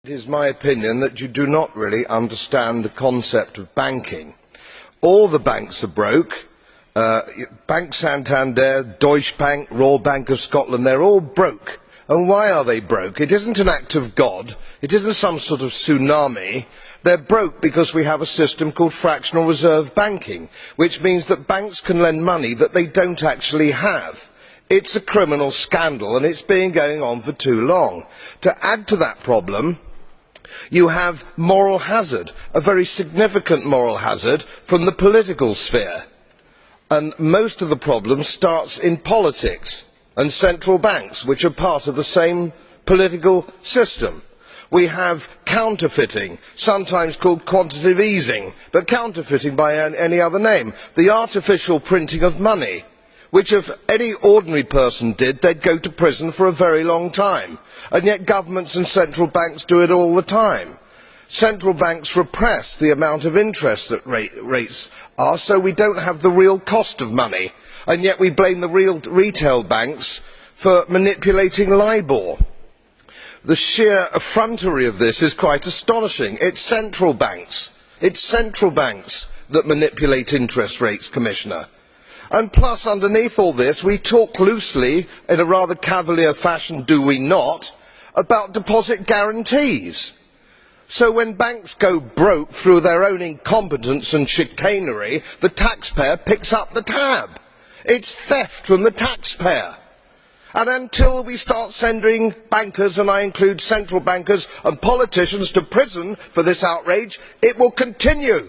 It is my opinion that you do not really understand the concept of banking. All the banks are broke. Bank Santander, Deutsche Bank, Royal Bank of Scotland, they're all broke. And why are they broke? It isn't an act of God. It isn't some sort of tsunami. They're broke because we have a system called fractional reserve banking, which means that banks can lend money that they don't actually have. It's a criminal scandal and it's been going on for too long. To add to that problem, you have moral hazard, a very significant moral hazard from the political sphere. And most of the problem starts in politics and central banks, which are part of the same political system. We have counterfeiting, sometimes called quantitative easing, but counterfeiting by any other name. The artificial printing of money, which if any ordinary person did, they'd go to prison for a very long time. And yet governments and central banks do it all the time. Central banks repress the amount of interest that rates are, so we don't have the real cost of money. And yet we blame the real retail banks for manipulating LIBOR. The sheer effrontery of this is quite astonishing. It's central banks that manipulate interest rates, Commissioner. And plus, underneath all this, we talk loosely, in a rather cavalier fashion, do we not, about deposit guarantees. So when banks go broke through their own incompetence and chicanery, the taxpayer picks up the tab. It's theft from the taxpayer. And until we start sending bankers, and I include central bankers and politicians, to prison for this outrage, it will continue.